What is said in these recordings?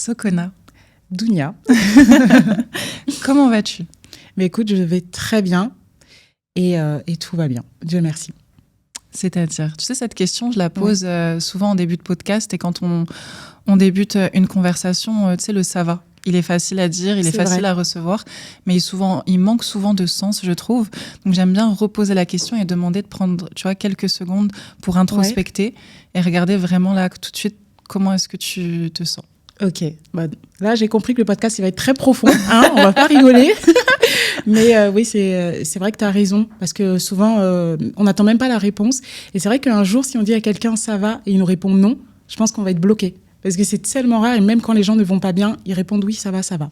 Sokona. Dounia. Comment vas-tu? Mais écoute, je vais très bien et tout va bien. Dieu merci. C'est-à-dire, tu sais, cette question, je la pose souvent en début de podcast et quand on débute une conversation, tu sais, le ça va. Il est facile à dire, il est facile à recevoir, mais il manque souvent de sens, je trouve. Donc, j'aime bien reposer la question et demander de prendre, tu vois, quelques secondes pour introspecter et regarder vraiment là, tout de suite, comment est-ce que tu te sens. Ok, là j'ai compris que le podcast il va être très profond, hein, on va pas rigoler. Mais oui, c'est vrai que tu as raison, parce que souvent on n'attend même pas la réponse. Et c'est vrai qu'un jour, si on dit à quelqu'un ça va et il nous répond non, je pense qu'on va être bloqué. Parce que c'est tellement rare, et même quand les gens ne vont pas bien, ils répondent oui, ça va, ça va.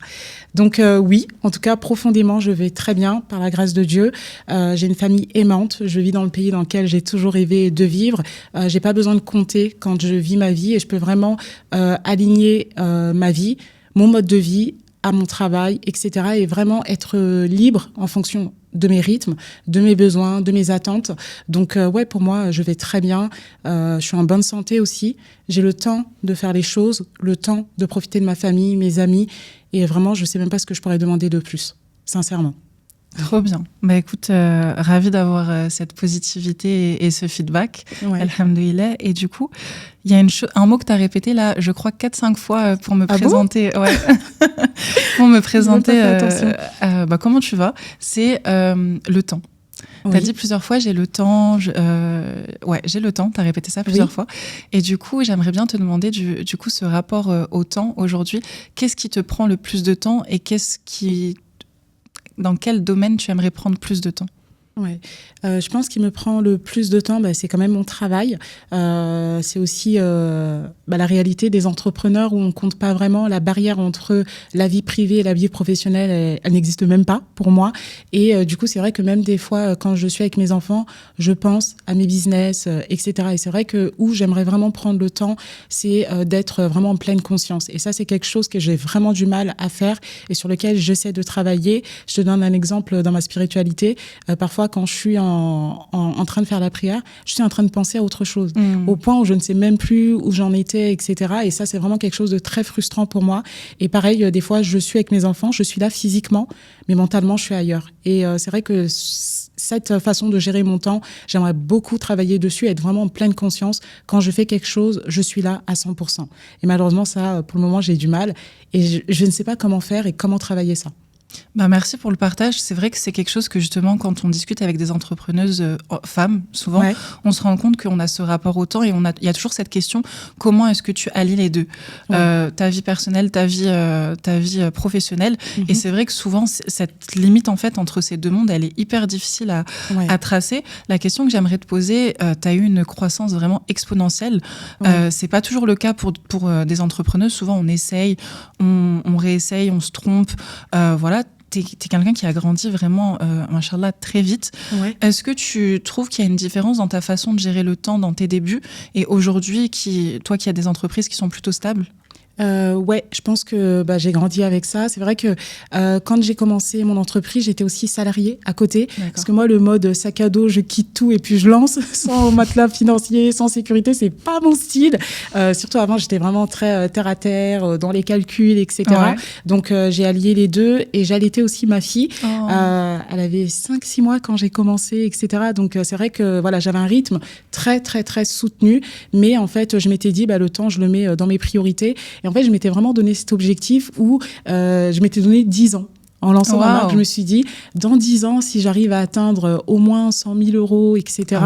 Donc oui, en tout cas, profondément, je vais très bien, par la grâce de Dieu. J'ai une famille aimante, je vis dans le pays dans lequel j'ai toujours rêvé de vivre. J'ai pas besoin de compter quand je vis ma vie, et je peux vraiment aligner ma vie, mon mode de vie, à mon travail, etc. Et vraiment être libre en fonction de mes rythmes, de mes besoins, de mes attentes. Donc ouais, pour moi, je vais très bien. Je suis en bonne santé aussi. J'ai le temps de faire les choses, le temps de profiter de ma famille, mes amis. Et vraiment, je sais même pas ce que je pourrais demander de plus, sincèrement. Trop bien. Bah écoute, ravie d'avoir cette positivité et ce feedback. Ouais. Alhamdoulilah. Et du coup, il y a un mot que tu as répété là, je crois 4-5 fois pour me présenter. Bon ouais. Pour me présenter. Comment tu vas? C'est le temps. Oui. Tu as dit plusieurs fois, j'ai le temps. J'ai le temps. Tu as répété ça plusieurs fois. Et du coup, j'aimerais bien te demander, du coup, ce rapport au temps aujourd'hui. Qu'est-ce qui te prend le plus de temps et dans quel domaine tu aimerais prendre plus de temps? Ouais. Je pense qu'il me prend le plus de temps, c'est quand même mon travail. C'est aussi la réalité des entrepreneurs où on compte pas vraiment la barrière entre la vie privée et la vie professionnelle. Elle n'existe même pas pour moi. Et du coup, c'est vrai que même des fois, quand je suis avec mes enfants, je pense à mes business, etc. Et c'est vrai que où j'aimerais vraiment prendre le temps, c'est d'être vraiment en pleine conscience. Et ça, c'est quelque chose que j'ai vraiment du mal à faire et sur lequel j'essaie de travailler. Je te donne un exemple dans ma spiritualité. Parfois, quand je suis en train de faire la prière, je suis en train de penser à autre chose, au point où je ne sais même plus où j'en étais, etc. Et ça, c'est vraiment quelque chose de très frustrant pour moi. Et pareil, des fois, je suis avec mes enfants, je suis là physiquement, mais mentalement, je suis ailleurs. Et c'est vrai que cette façon de gérer mon temps, j'aimerais beaucoup travailler dessus, être vraiment en pleine conscience. Quand je fais quelque chose, je suis là à 100%. Et malheureusement, ça, pour le moment, j'ai du mal. Et je ne sais pas comment faire et comment travailler ça. Merci pour le partage. C'est vrai que c'est quelque chose que justement, quand on discute avec des entrepreneuses femmes, souvent, on se rend compte qu'on a ce rapport au temps et il y a toujours cette question, comment est-ce que tu allies les deux, ta vie personnelle, ta vie professionnelle. Et c'est vrai que souvent, cette limite en fait entre ces deux mondes, elle est hyper difficile à tracer. La question que j'aimerais te poser, tu as eu une croissance vraiment exponentielle. C'est pas toujours le cas pour des entrepreneuses. Souvent, on essaye, on réessaye, on se trompe. Voilà. T'es quelqu'un qui a grandi vraiment, machallah, très vite. Ouais. Est-ce que tu trouves qu'il y a une différence dans ta façon de gérer le temps dans tes débuts et aujourd'hui, toi qui as des entreprises qui sont plutôt stables? Ouais, je pense que j'ai grandi avec ça. C'est vrai que quand j'ai commencé mon entreprise, j'étais aussi salariée à côté. D'accord. Parce que moi, le mode sac à dos, je quitte tout et puis je lance sans matelas financier, sans sécurité, c'est pas mon style. Surtout avant, j'étais vraiment très terre à terre, dans les calculs, etc. Ouais. Donc, j'ai allié les deux et j'allaitais aussi ma fille. Oh. Elle avait 5-6 mois quand j'ai commencé, etc. Donc, c'est vrai que voilà, j'avais un rythme très, très, très soutenu. Mais en fait, je m'étais dit, le temps, je le mets dans mes priorités. Et en fait, je m'étais vraiment donné cet objectif où je m'étais donné 10 ans. En lançant ma marque, je me suis dit, dans 10 ans, si j'arrive à atteindre au moins 100 000 euros, etc.,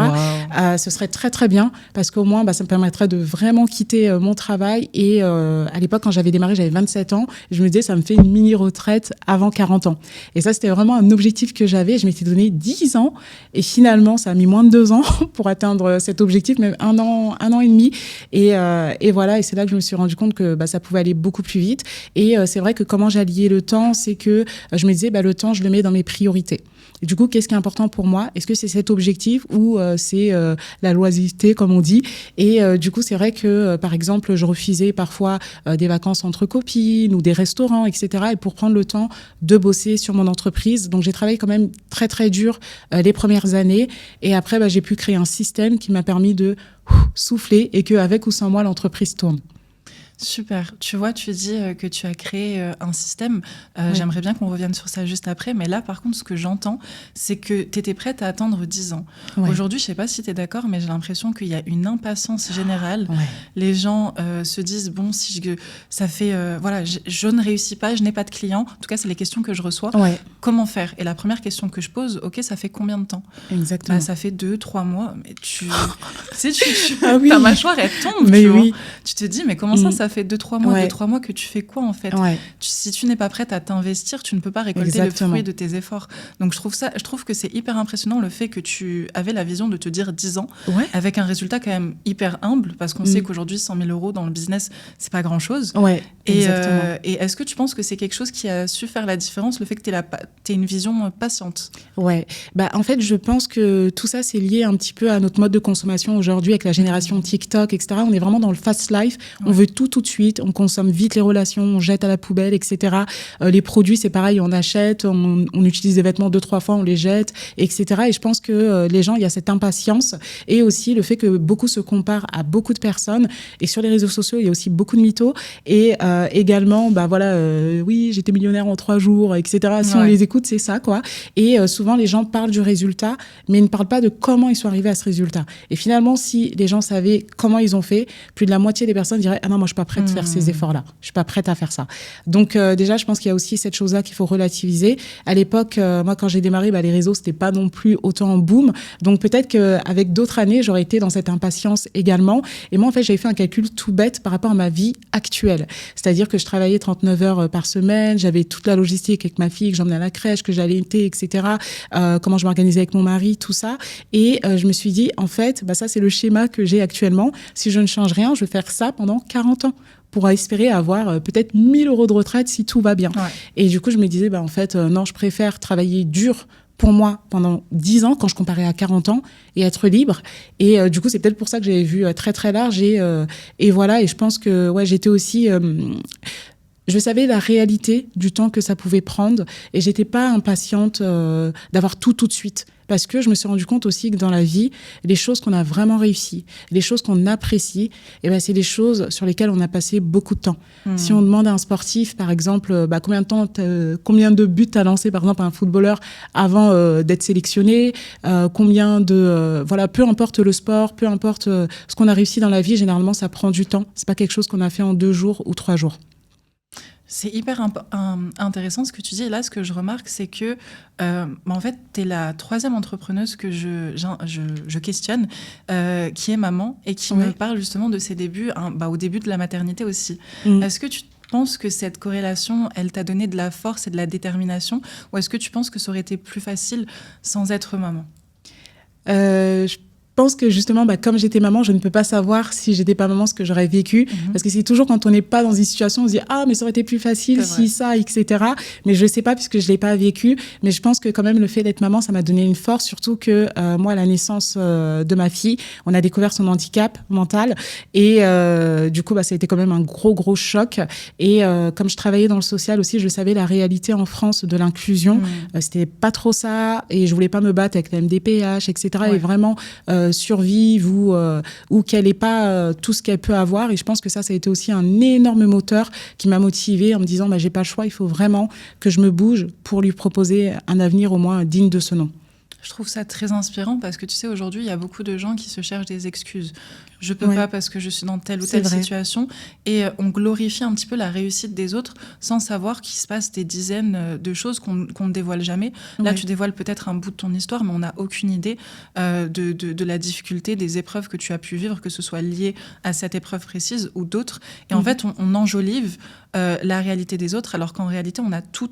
ce serait très, très bien parce qu'au moins, ça me permettrait de vraiment quitter mon travail. Et à l'époque, quand j'avais démarré, j'avais 27 ans. Je me disais, ça me fait une mini-retraite avant 40 ans. Et ça, c'était vraiment un objectif que j'avais. Je m'étais donné 10 ans. Et finalement, ça a mis moins de 2 ans pour atteindre cet objectif, même un an et demi. Et voilà, et c'est là que je me suis rendu compte que ça pouvait aller beaucoup plus vite. Et c'est vrai que comment j'alliais le temps, c'est que je me disais, le temps, je le mets dans mes priorités. Et du coup, qu'est-ce qui est important pour moi? Est-ce que c'est cet objectif ou c'est la loisireté, comme on dit? Et du coup, c'est vrai que, par exemple, je refusais parfois des vacances entre copines ou des restaurants, etc. Et pour prendre le temps de bosser sur mon entreprise. Donc, j'ai travaillé quand même très, très dur les premières années. Et après, j'ai pu créer un système qui m'a permis de souffler et qu'avec ou sans moi, l'entreprise tourne. Super. Tu vois, tu dis que tu as créé un système. J'aimerais bien qu'on revienne sur ça juste après. Mais là, par contre, ce que j'entends, c'est que tu étais prête à attendre 10 ans. Ouais. Aujourd'hui, je ne sais pas si tu es d'accord, mais j'ai l'impression qu'il y a une impatience générale. Ouais. Les gens se disent, bon, si ça fait... voilà, je ne réussis pas, je n'ai pas de clients. En tout cas, c'est les questions que je reçois. Ouais. Comment faire? Et la première question que je pose, OK, ça fait combien de temps? Exactement. Ça fait 2-3 mois. Mais tu sais, ta mâchoire, elle tombe. Mais oui. Tu te dis, mais comment ça fait 2-3 mois, ouais. 2-3 mois que tu fais quoi en fait? Si tu n'es pas prête à t'investir, tu ne peux pas récolter Exactement. le fruit de tes efforts. Donc je trouve que c'est hyper impressionnant le fait que tu avais la vision de te dire 10 ans avec un résultat quand même hyper humble, parce qu'on sait qu'aujourd'hui 100 000 € dans le business, c'est pas grand chose. Et est-ce que tu penses que c'est quelque chose qui a su faire la différence, le fait que tu aies une vision patiente? En fait, je pense que tout ça, c'est lié un petit peu à notre mode de consommation aujourd'hui avec la génération TikTok, etc. On est vraiment dans le fast life. On veut tout de suite. On consomme vite les relations, on jette à la poubelle, etc. Les produits, c'est pareil, on achète, on utilise des vêtements 2-3 fois, on les jette, etc. Et je pense que les gens, il y a cette impatience et aussi le fait que beaucoup se comparent à beaucoup de personnes. Et sur les réseaux sociaux, il y a aussi beaucoup de mythos. Et également, oui, j'étais millionnaire en 3 jours, etc. Si on les écoute, c'est ça, quoi. Et souvent, les gens parlent du résultat, mais ne parlent pas de comment ils sont arrivés à ce résultat. Et finalement, si les gens savaient comment ils ont fait, plus de la moitié des personnes diraient « Ah non, moi, je suis pas prête à faire ces efforts-là. Je suis pas prête à faire ça. » Donc, déjà, je pense qu'il y a aussi cette chose-là qu'il faut relativiser. À l'époque, moi, quand j'ai démarré, les réseaux, c'était pas non plus autant en boom. Donc, peut-être qu'avec d'autres années, j'aurais été dans cette impatience également. Et moi, en fait, j'avais fait un calcul tout bête par rapport à ma vie actuelle. C'est-à-dire que je travaillais 39 heures par semaine, j'avais toute la logistique avec ma fille, que j'emmenais à la crèche, que j'allais l'été, etc. Comment je m'organisais avec mon mari, tout ça. Et je me suis dit, en fait, ça, c'est le schéma que j'ai actuellement. Si je ne change rien, je vais faire ça pendant 40 ans pour espérer avoir peut-être 1 000 € de retraite si tout va bien. Et du coup, je me disais, en fait, non, je préfère travailler dur pour moi pendant 10 ans quand je comparais à 40 ans et être libre. Et du coup, c'est peut-être pour ça que j'avais vu très, très large. Et voilà, et je pense que j'étais aussi... je savais la réalité du temps que ça pouvait prendre et j'étais pas impatiente d'avoir tout de suite. Parce que je me suis rendu compte aussi que dans la vie, les choses qu'on a vraiment réussies, les choses qu'on apprécie, c'est des choses sur lesquelles on a passé beaucoup de temps. Si on demande à un sportif, par exemple, combien de buts t'as lancé, par exemple, à un footballeur avant d'être sélectionné, combien de... peu importe le sport, peu importe ce qu'on a réussi dans la vie, généralement, ça prend du temps. C'est pas quelque chose qu'on a fait en 2 jours ou 3 jours. C'est hyper intéressant ce que tu dis. Et là, ce que je remarque, c'est que, en fait, tu es la 3e entrepreneuse que je questionne, qui est maman et qui me parle justement de ses débuts, au début de la maternité aussi. Est-ce que tu penses que cette corrélation, elle t'a donné de la force et de la détermination, ou est-ce que tu penses que ça aurait été plus facile sans être maman? Je pense que justement, comme j'étais maman, je ne peux pas savoir si j'étais pas maman ce que j'aurais vécu. Parce que c'est toujours quand on n'est pas dans une situation, on se dit « Ah, mais ça aurait été plus facile si ça, etc. » Mais je sais pas puisque je l'ai pas vécu. Mais je pense que quand même, le fait d'être maman, ça m'a donné une force. Surtout que moi, à la naissance de ma fille, on a découvert son handicap mental. Et du coup, ça a été quand même un gros choc. Et comme je travaillais dans le social aussi, je savais la réalité en France de l'inclusion. C'était pas trop ça. Et je voulais pas me battre avec la MDPH, etc. Et vraiment... survive ou qu'elle n'ait pas tout ce qu'elle peut avoir. Et je pense que ça a été aussi un énorme moteur qui m'a motivée en me disant j'ai pas le choix, il faut vraiment que je me bouge pour lui proposer un avenir au moins digne de ce nom. Je trouve ça très inspirant parce que tu sais, aujourd'hui, il y a beaucoup de gens qui se cherchent des excuses. Je peux pas parce que je suis dans telle ou telle situation. Et on glorifie un petit peu la réussite des autres sans savoir qu'il se passe des dizaines de choses qu'on ne dévoile jamais. Là, tu dévoiles peut-être un bout de ton histoire, mais on n'a aucune idée de la difficulté, des épreuves que tu as pu vivre, que ce soit lié à cette épreuve précise ou d'autres. Et en fait, on enjolive la réalité des autres, alors qu'en réalité, on a tous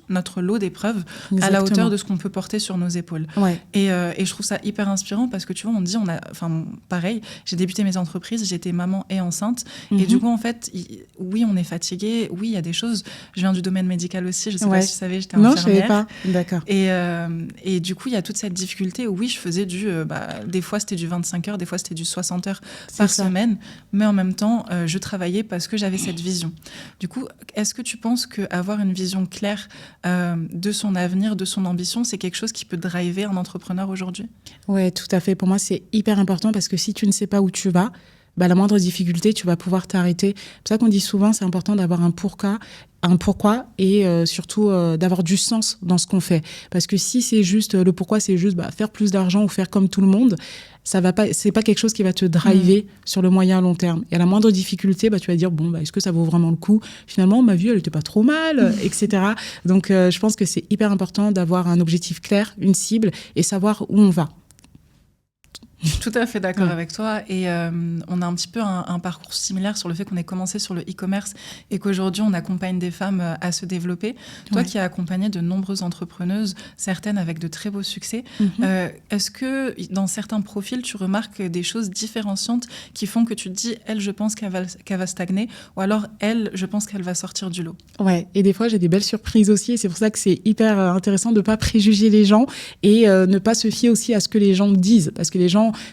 notre lot d'épreuves à la hauteur de ce qu'on peut porter sur nos épaules. Et je trouve ça hyper inspirant parce que tu vois, on dit, pareil, j'ai débuté mes entreprises, j'étais maman et enceinte. Et du coup, en fait, oui, on est fatigué. Oui, il y a des choses. Je viens du domaine médical aussi. Je sais pas si tu savais, j'étais infirmière. Non, je savais pas. D'accord. Et du coup, il y a toute cette difficulté où oui, je faisais des fois, c'était du 25 heures, des fois, c'était du 60 heures par semaine. Mais en même temps, je travaillais parce que j'avais cette vision. Du coup, est-ce que tu penses qu'avoir une vision claire de son avenir, de son ambition, c'est quelque chose qui peut driver un entrepreneur aujourd'hui? Oui, tout à fait. Pour moi, c'est hyper important parce que si tu ne sais pas où tu vas, la moindre difficulté, tu vas pouvoir t'arrêter. C'est pour ça qu'on dit souvent, c'est important d'avoir un pourquoi et surtout d'avoir du sens dans ce qu'on fait. Parce que si c'est juste, le pourquoi, c'est juste faire plus d'argent ou faire comme tout le monde, ça va pas, c'est pas quelque chose qui va te driver sur le moyen long terme. Et à la moindre difficulté, tu vas dire, est-ce que ça vaut vraiment le coup? Finalement, ma vie, elle était pas trop mal, etc. Donc, je pense que c'est hyper important d'avoir un objectif clair, une cible et savoir où on va. Je suis tout à fait d'accord avec toi et on a un petit peu un parcours similaire sur le fait qu'on ait commencé sur le e-commerce et qu'aujourd'hui on accompagne des femmes à se développer. Toi qui as accompagné de nombreuses entrepreneuses, certaines avec de très beaux succès, est-ce que dans certains profils tu remarques des choses différenciantes qui font que tu te dis elle je pense qu'elle va stagner ou alors elle je pense qu'elle va sortir du lot? Ouais, et des fois j'ai des belles surprises aussi et c'est pour ça que c'est hyper intéressant de pas préjuger les gens et ne pas se fier aussi à ce que les gens disent parce que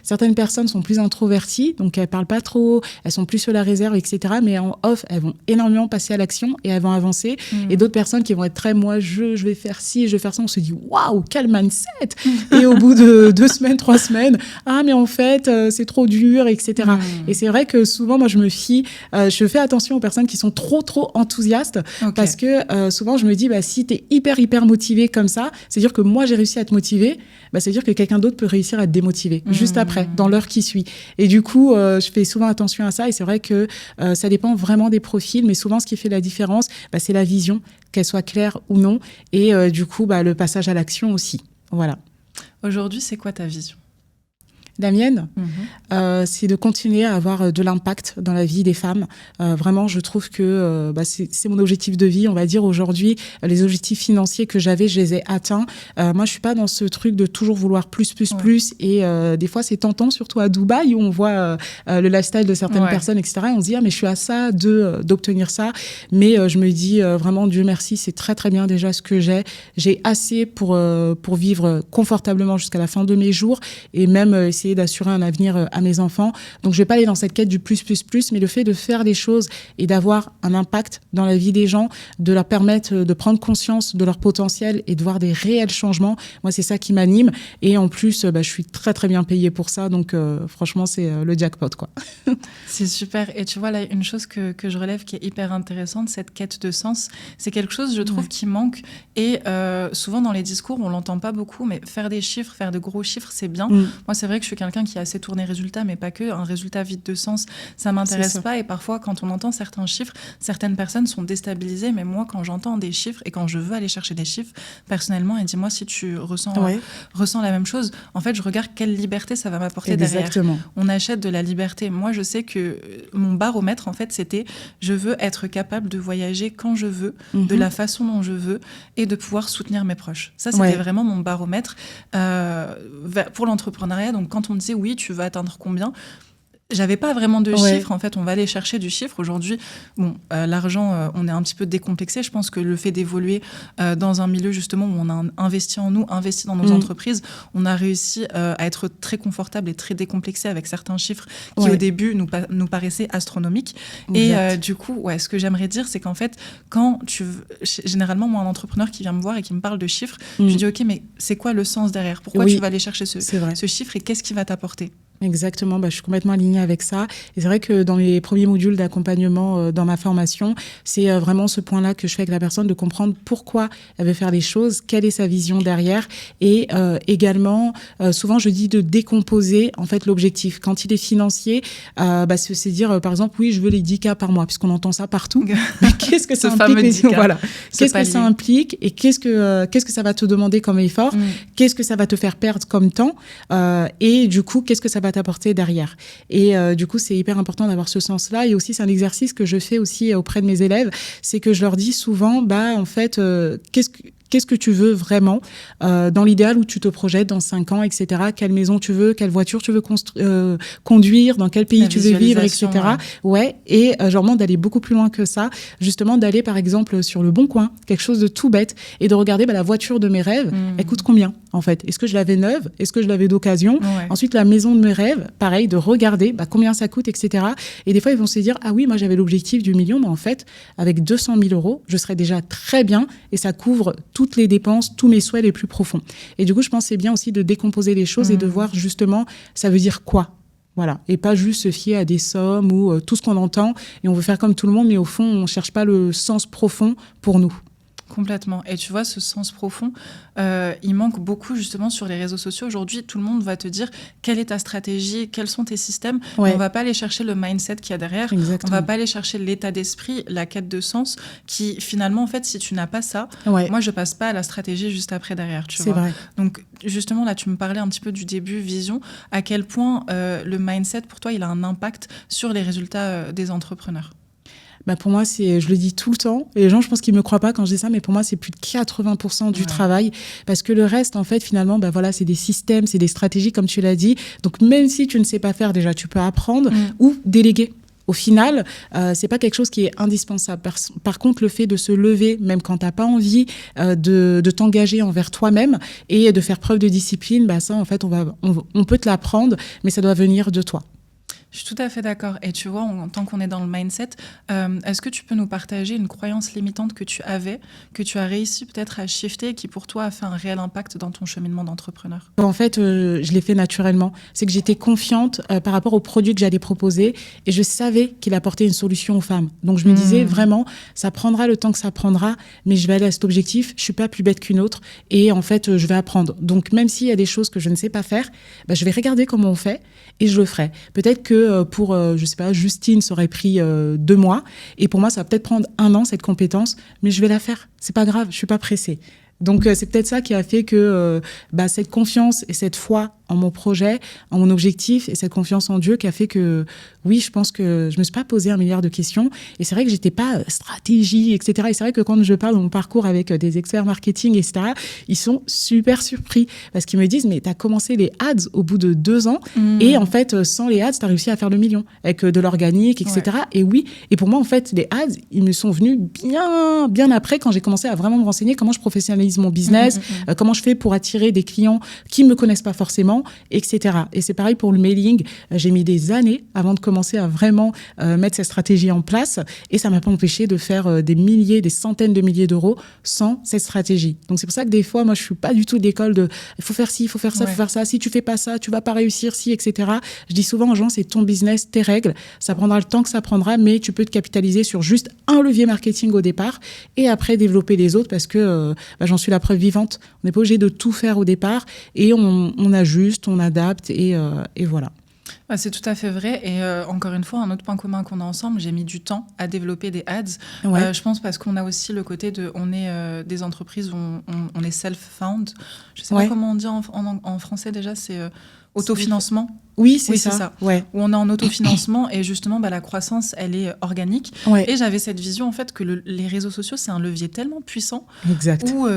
certaines personnes sont plus introverties, donc elles parlent pas trop, elles sont plus sur la réserve, etc. Mais en off, elles vont énormément passer à l'action et elles vont avancer. Et d'autres personnes qui vont être très, moi, je vais faire ci, je vais faire ça. On se dit, waouh, quel mindset! Et au bout de 2 semaines, 3 semaines, mais en fait, c'est trop dur, etc. Et c'est vrai que souvent, moi, je fais attention aux personnes qui sont trop enthousiastes parce que souvent, je me dis, si t'es hyper motivé comme ça, c'est-à-dire que moi, j'ai réussi à te motiver, c'est-à-dire que quelqu'un d'autre peut réussir à te démotiver juste après, dans l'heure qui suit. Et du coup, je fais souvent attention à ça et c'est vrai que ça dépend vraiment des profils, mais souvent, ce qui fait la différence, c'est la vision, qu'elle soit claire ou non, et du coup, le passage à l'action aussi. Voilà. Aujourd'hui, c'est quoi ta vision ? La mienne, c'est de continuer à avoir de l'impact dans la vie des femmes. Vraiment, je trouve que c'est mon objectif de vie. On va dire aujourd'hui, les objectifs financiers que j'avais, je les ai atteints. Moi, je suis pas dans ce truc de toujours vouloir plus. Et des fois, c'est tentant, surtout à Dubaï, où on voit le lifestyle de certaines personnes, etc. Et on se dit, mais je suis à ça d'obtenir ça. Mais je me dis vraiment, Dieu merci, c'est très bien déjà ce que j'ai. J'ai assez pour vivre confortablement jusqu'à la fin de mes jours et même essayer d'assurer un avenir à mes enfants. Donc, je vais pas aller dans cette quête du plus, mais le fait de faire les choses et d'avoir un impact dans la vie des gens, de leur permettre de prendre conscience de leur potentiel et de voir des réels changements, moi, c'est ça qui m'anime. Et en plus, je suis très bien payée pour ça. Donc, franchement, c'est le jackpot, quoi. C'est super. Et tu vois, là, une chose que je relève qui est hyper intéressante, cette quête de sens, c'est quelque chose, je trouve, qui manque. Et souvent, dans les discours, on l'entend pas beaucoup, mais faire des chiffres, faire de gros chiffres, c'est bien. Moi, c'est vrai que je suis quelqu'un qui a assez tourné résultat, mais pas que. Un résultat vide de sens, ça m'intéresse pas. Et parfois, quand on entend certains chiffres, certaines personnes sont déstabilisées. Mais moi, quand j'entends des chiffres et quand je veux aller chercher des chiffres, personnellement, et dis-moi si tu ressens la même chose, en fait, je regarde quelle liberté ça va m'apporter derrière. On achète de la liberté. Moi, je sais que mon baromètre, en fait, c'était je veux être capable de voyager quand je veux, de la façon dont je veux et de pouvoir soutenir mes proches. Ça, c'était vraiment mon baromètre pour l'entrepreneuriat. Donc, quand on me disait oui, tu vas atteindre combien ? J'avais pas vraiment de chiffres. En fait, on va aller chercher du chiffre. Aujourd'hui, l'argent, on est un petit peu décomplexé. Je pense que le fait d'évoluer dans un milieu justement où on a investi en nous, investi dans nos entreprises, on a réussi à être très confortable et très décomplexé avec certains chiffres qui au début nous paraissaient astronomiques. Exact. Et du coup, ce que j'aimerais dire, c'est qu'en fait, généralement, moi, un entrepreneur qui vient me voir et qui me parle de chiffres, je dis ok, mais c'est quoi le sens derrière ? Pourquoi tu vas aller chercher ce chiffre et qu'est-ce qui va t'apporter ? Exactement, je suis complètement alignée avec ça. Et c'est vrai que dans les premiers modules d'accompagnement dans ma formation, c'est vraiment ce point-là que je fais avec la personne, de comprendre pourquoi elle veut faire les choses, quelle est sa vision derrière. Et également, souvent je dis de décomposer en fait l'objectif. Quand il est financier, c'est dire par exemple, oui, je veux les 10K par mois, puisqu'on entend ça partout. Mais qu'est-ce que ça implique Qu'est-ce que ça implique et qu'est-ce que ça va te demander comme effort Qu'est-ce que ça va te faire perdre comme temps et du coup, qu'est-ce que ça va t'apporter derrière. Et du coup, c'est hyper important d'avoir ce sens-là. Et aussi, c'est un exercice que je fais aussi auprès de mes élèves, c'est que je leur dis souvent, en fait, qu'est-ce que tu veux vraiment dans l'idéal où tu te projettes dans 5 ans, etc. Quelle maison tu veux, quelle voiture tu veux conduire, dans quel pays tu veux vivre, etc. Et genre d'aller beaucoup plus loin que ça, justement d'aller par exemple sur le Bon Coin, quelque chose de tout bête, et de regarder la voiture de mes rêves, elle coûte combien en fait ? Est-ce que je l'avais neuve ? Est-ce que je l'avais d'occasion ? Ensuite, la maison de mes rêves, pareil, de regarder combien ça coûte, etc. Et des fois, ils vont se dire, ah oui, moi j'avais l'objectif du million, mais en fait, avec 200 000 euros, je serais déjà très bien et ça couvre toutes les dépenses, tous mes souhaits les plus profonds. Et du coup, je pense que c'est bien aussi de décomposer les choses et de voir justement, ça veut dire quoi ? Voilà. Et pas juste se fier à des sommes ou tout ce qu'on entend et on veut faire comme tout le monde, mais au fond, on ne cherche pas le sens profond pour nous. Complètement. Et tu vois, ce sens profond, il manque beaucoup justement sur les réseaux sociaux. Aujourd'hui, tout le monde va te dire quelle est ta stratégie, quels sont tes systèmes. Ouais. On ne va pas aller chercher le mindset qu'il y a derrière. Exactement. On ne va pas aller chercher l'état d'esprit, la quête de sens, qui finalement, en fait, si tu n'as pas ça, moi, je ne passe pas à la stratégie juste après derrière. Tu vois. C'est vrai. Donc, justement, là, tu me parlais un petit peu du début, vision. À quel point le mindset, pour toi, il a un impact sur les résultats des entrepreneurs? Bah pour moi, je le dis tout le temps, et les gens, je pense qu'ils me croient pas quand je dis ça, mais pour moi, c'est plus de 80% du travail, parce que le reste, en fait, finalement, bah voilà, c'est des systèmes, c'est des stratégies, comme tu l'as dit. Donc, même si tu ne sais pas faire, déjà, tu peux apprendre ou déléguer. Au final, c'est pas quelque chose qui est indispensable. Par contre, le fait de se lever, même quand t'as pas envie de t'engager envers toi-même et de faire preuve de discipline, bah ça, en fait, on peut te l'apprendre, mais ça doit venir de toi. Je suis tout à fait d'accord. Et tu vois, tant qu'on est dans le mindset, est-ce que tu peux nous partager une croyance limitante que tu avais, que tu as réussi peut-être à shifter, qui pour toi a fait un réel impact dans ton cheminement d'entrepreneur? En fait, je l'ai fait naturellement. C'est que j'étais confiante par rapport au produit que j'allais proposer et je savais qu'il apportait une solution aux femmes. Donc, je me disais vraiment, ça prendra le temps que ça prendra, mais je vais aller à cet objectif. Je suis pas plus bête qu'une autre et en fait, je vais apprendre. Donc, même s'il y a des choses que je ne sais pas faire, bah, je vais regarder comment on fait et je le ferai. Peut-être que pour, je sais pas, Justine, ça aurait pris 2 mois. Et pour moi, ça va peut-être prendre 1 an, cette compétence. Mais je vais la faire. C'est pas grave, je suis pas pressée. Donc, c'est peut-être ça qui a fait que cette confiance et cette foi en mon projet, en mon objectif et cette confiance en Dieu qui a fait que, oui, je pense que je me suis pas posé 1 milliard de questions. Et c'est vrai que j'étais pas stratégie, etc. Et c'est vrai que quand je parle de mon parcours avec des experts marketing, etc., ils sont super surpris parce qu'ils me disent, mais t'as commencé les ads au bout de 2 ans et en fait, sans les ads, t'as réussi à faire le million avec de l'organique, etc. Ouais. Et oui. Et pour moi, en fait, les ads, ils me sont venus bien après quand j'ai commencé à vraiment me renseigner comment je professionnalise mon business, comment je fais pour attirer des clients qui me connaissent pas forcément, etc. Et c'est pareil pour le mailing. J'ai mis des années avant de commencer à vraiment mettre cette stratégie en place et ça m'a pas empêché de faire des centaines de milliers d'euros sans cette stratégie. Donc c'est pour ça que des fois, moi, je suis pas du tout d'école de il faut faire ci, il faut faire ça, il faut faire ça. Si tu fais pas ça, tu vas pas réussir, si, etc. Je dis souvent aux gens, c'est ton business, tes règles. Ça prendra le temps que ça prendra, mais tu peux te capitaliser sur juste un levier marketing au départ et après développer les autres parce que j'en suis la preuve vivante. On n'est pas obligé de tout faire au départ et on ajuste, on adapte et voilà. C'est tout à fait vrai. Et encore une fois, un autre point commun qu'on a ensemble, j'ai mis du temps à développer des ads. Ouais. Je pense parce qu'on a aussi le côté de... On est des entreprises où on est self-found. Je ne sais pas comment on dit en français déjà, c'est autofinancement. Oui, c'est ça. Ouais. Où on est en autofinancement et justement, la croissance, elle est organique. Ouais. Et j'avais cette vision, en fait, que les réseaux sociaux, c'est un levier tellement puissant. Exact. Où,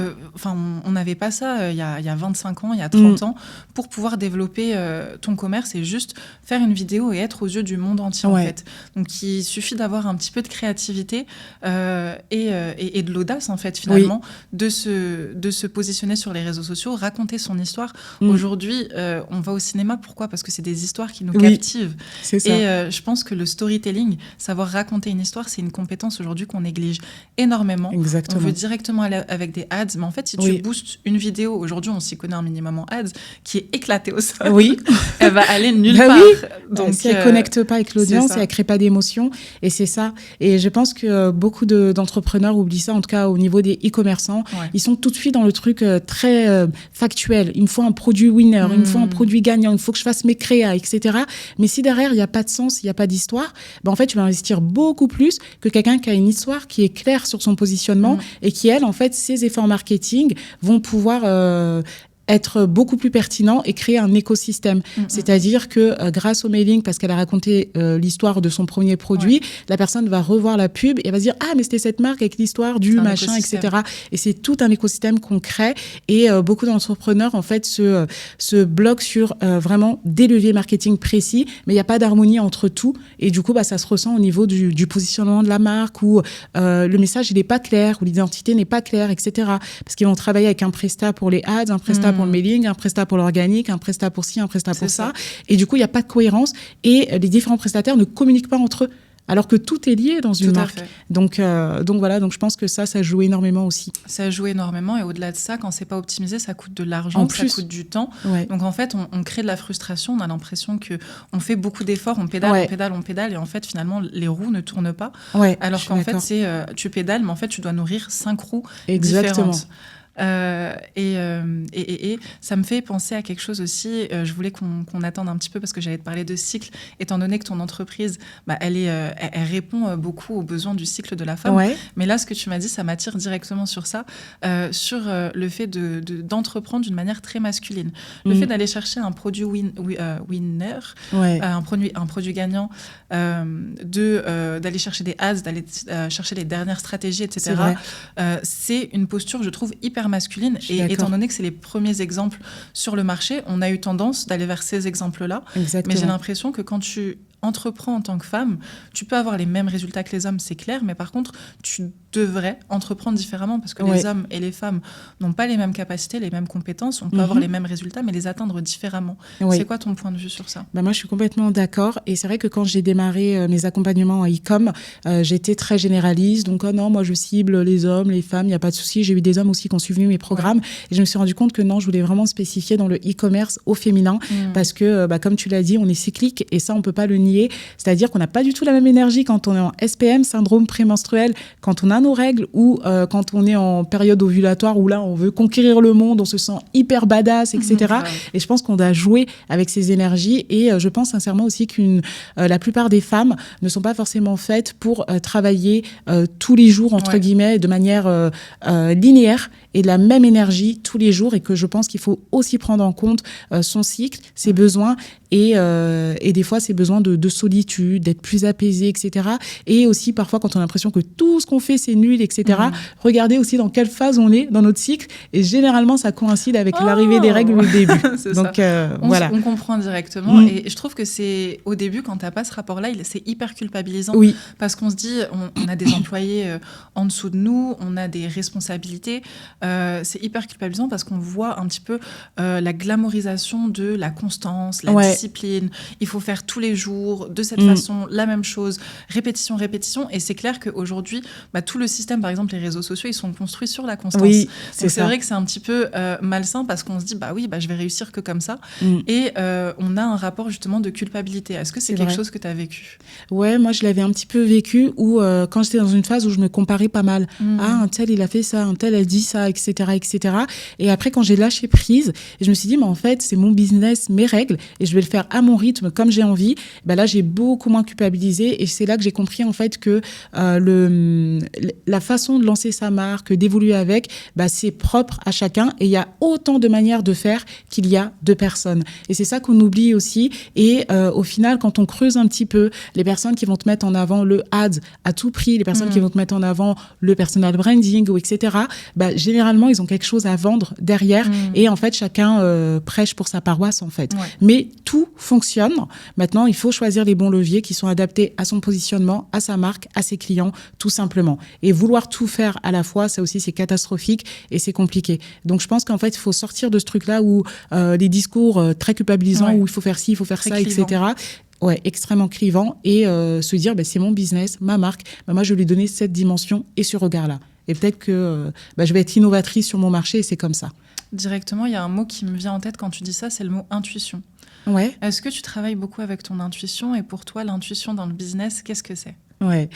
on n'avait pas ça il y a 25 ans, il y a 30 ans, pour pouvoir développer ton commerce et juste faire une vidéo et être aux yeux du monde entier, en fait. Donc, il suffit d'avoir un petit peu de créativité et de l'audace, en fait, finalement, de se positionner sur les réseaux sociaux, raconter son histoire. Aujourd'hui, on va au cinéma. Pourquoi ? Parce que c'est des histoires qui nous captivent. C'est ça. Et je pense que le storytelling, savoir raconter une histoire, c'est une compétence aujourd'hui qu'on néglige énormément. Exactement. On veut directement aller avec des ads, mais en fait, si tu boostes une vidéo, aujourd'hui, on s'y connaît un minimum en ads, qui est éclatée au sol, elle va aller nulle part. Donc, si elle ne connecte pas avec l'audience, si elle ne crée pas d'émotion, et c'est ça. Et je pense que beaucoup d'entrepreneurs oublient ça, en tout cas au niveau des e-commerçants. Ils sont tout de suite dans le truc très factuel. Il me faut un produit winner, il me faut un produit gagnant, il faut que je fasse mes créas, etc. Mais si derrière, il n'y a pas de sens, il n'y a pas d'histoire, en fait, tu vas investir beaucoup plus que quelqu'un qui a une histoire qui est claire sur son positionnement et qui, elle, en fait, ses efforts marketing vont pouvoir être beaucoup plus pertinent et créer un écosystème. C'est-à-dire que grâce au mailing, parce qu'elle a raconté l'histoire de son premier produit, la personne va revoir la pub et elle va se dire « Ah, mais c'était cette marque avec l'histoire du machin, etc. » Et c'est tout un écosystème qu'on crée et beaucoup d'entrepreneurs, en fait, se bloquent sur vraiment des leviers marketing précis, mais il n'y a pas d'harmonie entre tout. Et du coup, ça se ressent au niveau du positionnement de la marque où le message, il n'est pas clair, où l'identité n'est pas claire, etc. Parce qu'ils vont travailler avec un prestat pour les ads, un prestat pour le mailing, un prestat pour l'organique, un prestat pour ci, un prestat pour ça. Et du coup, il n'y a pas de cohérence et les différents prestataires ne communiquent pas entre eux. alors que tout est lié dans une marque. Donc voilà, donc je pense que ça joue énormément aussi. Ça joue énormément, et au-delà de ça, quand c'est pas optimisé, ça coûte de l'argent, ça coûte du temps. Ouais. Donc en fait, on crée de la frustration, on a l'impression qu'on fait beaucoup d'efforts, on pédale, et en fait, finalement, les roues ne tournent pas. Ouais, alors qu'en fait, tu pédales, mais en fait, tu dois nourrir 5 roues différentes. Et ça me fait penser à quelque chose aussi. Je voulais qu'on attende un petit peu parce que j'allais te parler de cycle, étant donné que ton entreprise, elle répond beaucoup aux besoins du cycle de la femme. Ouais. Mais là, ce que tu m'as dit, ça m'attire directement sur ça, sur le fait d'entreprendre d'une manière très masculine. Le fait d'aller chercher un produit winner, un produit gagnant, d'aller chercher des ads, d'aller chercher les dernières stratégies, etc. C'est une posture, je trouve, hyper masculine, et étant donné que c'est les premiers exemples sur le marché, on a eu tendance d'aller vers ces exemples-là. Exactement. Mais j'ai l'impression que quand tu entreprends en tant que femme, tu peux avoir les mêmes résultats que les hommes, c'est clair, mais par contre, tu devrais entreprendre différemment parce que les hommes et les femmes n'ont pas les mêmes capacités, les mêmes compétences, on peut avoir les mêmes résultats, mais les atteindre différemment. C'est quoi ton point de vue sur ça ? Moi, je suis complètement d'accord, et c'est vrai que quand j'ai démarré mes accompagnements en e-com, j'étais très généraliste, donc non, moi je cible les hommes, les femmes, il n'y a pas de souci. J'ai eu des hommes aussi qui ont suivi mes programmes, et je me suis rendu compte que non, je voulais vraiment spécifier dans le e-commerce au féminin, parce que, comme tu l'as dit, on est cyclique, et ça, on peut pas le nier. C'est-à-dire qu'on n'a pas du tout la même énergie quand on est en SPM, syndrome prémenstruel, quand on a nos règles, ou quand on est en période ovulatoire, où là, on veut conquérir le monde, on se sent hyper badass, etc. Et je pense qu'on doit jouer avec ces énergies, et je pense sincèrement aussi que la plupart des femmes ne sont pas forcément faites pour travailler tous les jours, entre guillemets, de manière linéaire, et de la même énergie tous les jours, et que je pense qu'il faut aussi prendre en compte son cycle, ses besoins, et des fois ses besoins de solitude, d'être plus apaisé, etc. Et aussi parfois quand on a l'impression que tout ce qu'on fait c'est nul, etc. Regardez aussi dans quelle phase on est dans notre cycle, et généralement ça coïncide avec l'arrivée des règles ou le début. Donc voilà. On comprend directement, et je trouve que c'est au début, quand t'as pas ce rapport-là, c'est hyper culpabilisant, parce qu'on se dit on a des employés en dessous de nous, on a des responsabilités. C'est hyper culpabilisant parce qu'on voit un petit peu la glamourisation de la constance, la discipline. Il faut faire tous les jours, de cette façon, la même chose, répétition. Et c'est clair qu'aujourd'hui, tout le système, par exemple, les réseaux sociaux, ils sont construits sur la constance. Donc c'est vrai que c'est un petit peu malsain, parce qu'on se dit, je vais réussir que comme ça. Et on a un rapport justement de culpabilité. Est-ce que c'est quelque chose que tu as vécu ? Ouais, moi je l'avais un petit peu vécu, où quand j'étais dans une phase où je me comparais pas mal. Un tel, il a fait ça, un tel, elle dit ça, etc. Et après, quand j'ai lâché prise, je me suis dit, mais en fait, c'est mon business, mes règles, et je vais le faire à mon rythme, comme j'ai envie. Là, j'ai beaucoup moins culpabilisé, et c'est là que j'ai compris en fait que la façon de lancer sa marque, d'évoluer avec, c'est propre à chacun, et il y a autant de manières de faire qu'il y a de personnes. Et c'est ça qu'on oublie aussi. Et au final, quand on creuse un petit peu, les personnes qui vont te mettre en avant le ads à tout prix, les personnes qui vont te mettre en avant le personal branding, ou etc., généralement, ils ont quelque chose à vendre derrière, et en fait, chacun prêche pour sa paroisse, en fait. Mais tout fonctionne. Maintenant, il faut choisir les bons leviers qui sont adaptés à son positionnement, à sa marque, à ses clients, tout simplement. Et vouloir tout faire à la fois, ça aussi, c'est catastrophique, et c'est compliqué. Donc, je pense qu'en fait, il faut sortir de ce truc-là où les discours très culpabilisants, où il faut faire ci, il faut faire très ça, clivant. Etc., extrêmement clivant, et se dire, c'est mon business, ma marque, moi, je vais lui donner cette dimension et ce regard-là. Et peut-être que je vais être innovatrice sur mon marché, et c'est comme ça. Directement, il y a un mot qui me vient en tête quand tu dis ça, c'est le mot intuition. Ouais. Est-ce que tu travailles beaucoup avec ton intuition, et pour toi, l'intuition dans le business, qu'est-ce que c'est ? Ouais,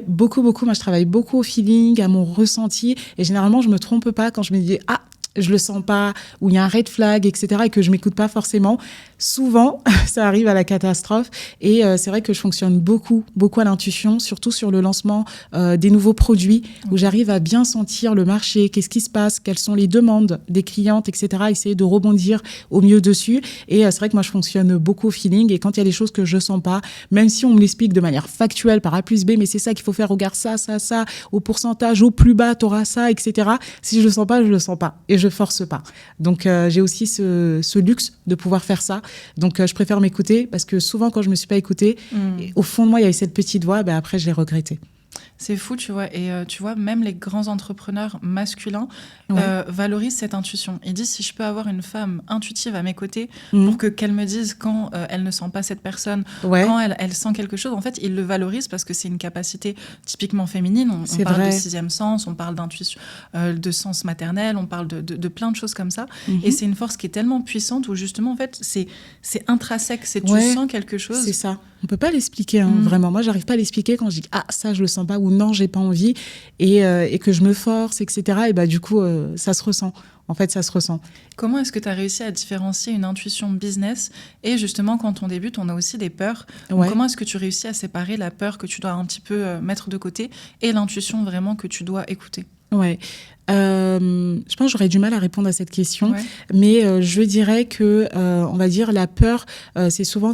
beaucoup. Moi, je travaille beaucoup au feeling, à mon ressenti, et généralement, je me trompe pas quand je me dis je le sens pas, ou il y a un red flag, etc., et que je m'écoute pas forcément. Souvent, ça arrive à la catastrophe, et c'est vrai que je fonctionne beaucoup à l'intuition, surtout sur le lancement des nouveaux produits, où j'arrive à bien sentir le marché, qu'est-ce qui se passe, quelles sont les demandes des clientes, etc., essayer de rebondir au mieux dessus. Et c'est vrai que moi, je fonctionne beaucoup au feeling, et quand il y a des choses que je sens pas, même si on me l'explique de manière factuelle par A plus B, mais c'est ça qu'il faut faire, regarde ça, au pourcentage, au plus bas, t'auras ça, etc. Si je le sens pas, je le sens pas, et je force pas. Donc j'ai aussi ce luxe de pouvoir faire ça. Donc je préfère m'écouter, parce que souvent quand je me suis pas écoutée, au fond de moi il y avait cette petite voix, après je l'ai regretté. C'est fou, tu vois. Et tu vois, même les grands entrepreneurs masculins valorisent cette intuition. Ils disent, si je peux avoir une femme intuitive à mes côtés pour qu'elle me dise quand elle ne sent pas cette personne, quand elle sent quelque chose, en fait, ils le valorisent parce que c'est une capacité typiquement féminine. On parle de sixième sens, on parle d'intuition, de sens maternel, on parle de plein de choses comme ça. Et c'est une force qui est tellement puissante où justement, en fait, c'est intrinsèque. Tu sens quelque chose. C'est ça. On peut pas l'expliquer, vraiment. Moi, j'arrive pas à l'expliquer quand je dis ça, je le sens pas, ou non, j'ai pas envie, et que je me force, etc. Et bah, du coup, ça se ressent. En fait, ça se ressent. Comment est-ce que tu as réussi à différencier une intuition business et justement, quand on débute, on a aussi des peurs. Donc, comment est-ce que tu réussis à séparer la peur que tu dois un petit peu mettre de côté et l'intuition vraiment que tu dois écouter? Ouais. Je pense que j'aurais du mal à répondre à cette question, mais je dirais que, on va dire, la peur, c'est souvent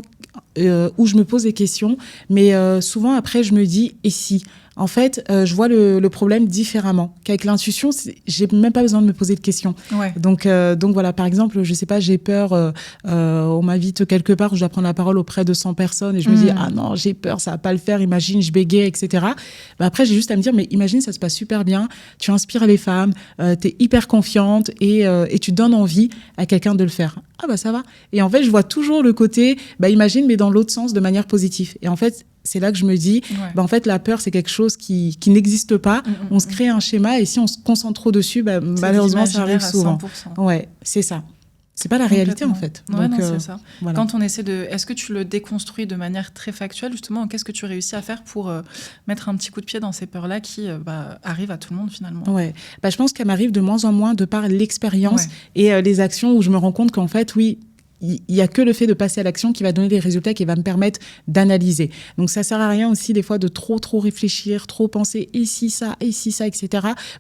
où je me pose des questions, mais souvent après je me dis et si. En fait, je vois le problème différemment. Qu'avec l'intuition, j'ai même pas besoin de me poser de questions. Donc voilà, par exemple, je sais pas, j'ai peur, on m'invite quelque part où je dois prendre la parole auprès de 100 personnes et je me dis ah non, j'ai peur, ça va pas le faire, imagine, je bégaye, etc. Bah après, j'ai juste à me dire, mais imagine, ça se passe super bien, tu inspires les femmes, t'es hyper confiante et tu donnes envie à quelqu'un de le faire. Ah bah ça va. Et en fait, je vois toujours le côté, bah imagine, mais dans l'autre sens, de manière positive. Et en fait, c'est là que je me dis, bah en fait, la peur, c'est quelque chose qui n'existe pas. On se crée un schéma et si on se concentre trop dessus, bah, malheureusement, ça arrive souvent. 100%. Ouais, c'est ça. C'est pas la réalité, en fait. Ouais, donc, non, c'est ça. Voilà. Quand on essaie de... Est-ce que tu le déconstruis de manière très factuelle, justement? Qu'est-ce que tu réussis à faire pour mettre un petit coup de pied dans ces peurs-là qui arrivent à tout le monde, finalement? Ouais. Bah, je pense qu'elle m'arrive de moins en moins de par l'expérience et les actions où je me rends compte qu'en fait, oui, il y a que le fait de passer à l'action qui va donner des résultats, qui va me permettre d'analyser. Donc, ça sert à rien aussi, des fois, de trop réfléchir, trop penser, et si ça, etc.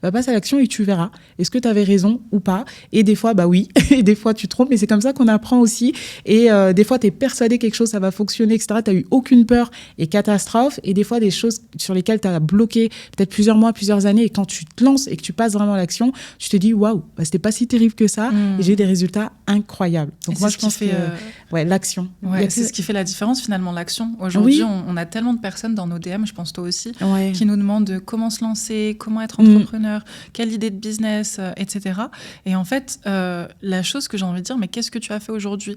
Bah, passe à l'action et tu verras. Est-ce que tu avais raison ou pas? Et des fois, bah oui. Et des fois, tu te trompes, mais c'est comme ça qu'on apprend aussi. Et des fois, tu es persuadé que quelque chose, ça va fonctionner, etc. Tu n'as eu aucune peur et catastrophe. Et des fois, des choses sur lesquelles tu as bloqué peut-être plusieurs mois, plusieurs années. Et quand tu te lances et que tu passes vraiment à l'action, tu te dis, waouh, bah, c'était pas si terrible que ça. Et j'ai eu des résultats incroyables. Donc, moi, je pense l'action. Ouais, c'est ce qui fait la différence finalement, l'action. Aujourd'hui, on a tellement de personnes dans nos DM, je pense toi aussi, qui nous demandent comment se lancer, comment être entrepreneur, quelle idée de business, etc. Et en fait, la chose que j'ai envie de dire, mais qu'est-ce que tu as fait aujourd'hui?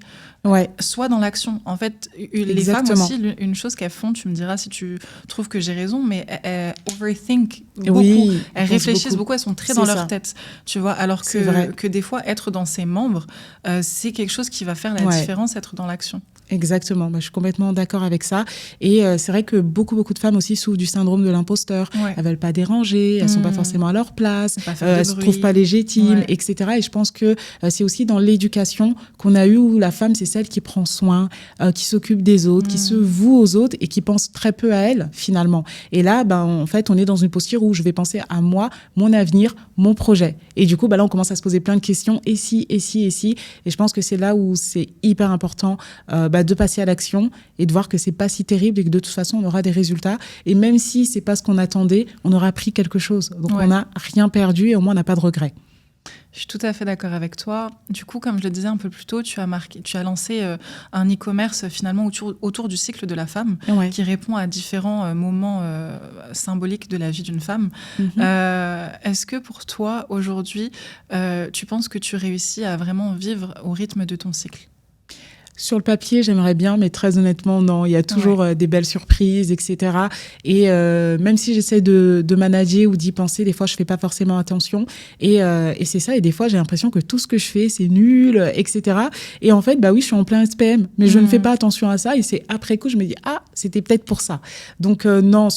Sois dans l'action. En fait, les femmes aussi, une chose qu'elles font, tu me diras si tu trouves que j'ai raison, mais elles overthink beaucoup. Elles réfléchissent beaucoup, elles sont très dans leur tête. Tu vois, alors que des fois, être dans ses membres, c'est quelque chose qui va faire la différence, être dans l'action. Exactement, je suis complètement d'accord avec ça. Et c'est vrai que beaucoup de femmes aussi souffrent du syndrome de l'imposteur. Elles veulent pas déranger, elles sont pas forcément à leur place, elles se trouvent pas légitimes, etc. Et je pense que c'est aussi dans l'éducation qu'on a eu où la femme, c'est celle qui prend soin, qui s'occupe des autres, qui se voue aux autres et qui pense très peu à elle, finalement. Et là, en fait, on est dans une posture où je vais penser à moi, mon avenir, mon projet. Et du coup, là, on commence à se poser plein de questions. Et si. Et je pense que c'est là où c'est hyper important de passer à l'action et de voir que c'est pas si terrible et que de toute façon, on aura des résultats. Et même si c'est pas ce qu'on attendait, on aura appris quelque chose. Donc, on n'a rien perdu et au moins, on n'a pas de regrets. Je suis tout à fait d'accord avec toi. Du coup, comme je le disais un peu plus tôt, tu as lancé un e-commerce finalement autour du cycle de la femme qui répond à différents moments symboliques de la vie d'une femme. Est-ce que pour toi, aujourd'hui, tu penses que tu réussis à vraiment vivre au rythme de ton cycle? Sur le papier, j'aimerais bien, mais très honnêtement, non. Il y a toujours des belles surprises, etc. Et même si j'essaie de manager ou d'y penser, des fois, je fais pas forcément attention. Et c'est ça. Et des fois, j'ai l'impression que tout ce que je fais, c'est nul, etc. Et en fait, oui, je suis en plein SPM, mais je ne fais pas attention à ça. Et c'est après coup, je me dis, c'était peut-être pour ça. Donc, non,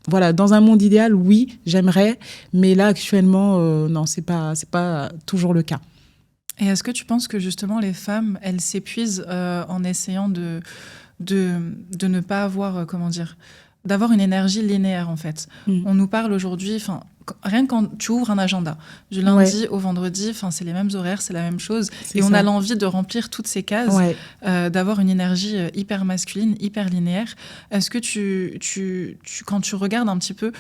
voilà, dans un monde idéal, oui, j'aimerais. Mais là, actuellement, non, c'est pas toujours le cas. Et est-ce que tu penses que justement les femmes, elles s'épuisent en essayant de ne pas avoir, d'avoir une énergie linéaire en fait? On nous parle aujourd'hui, rien que quand tu ouvres un agenda, du lundi au vendredi, c'est les mêmes horaires, c'est la même chose. On a l'envie de remplir toutes ces cases, d'avoir une énergie hyper masculine, hyper linéaire. Est-ce que quand tu regardes un petit peu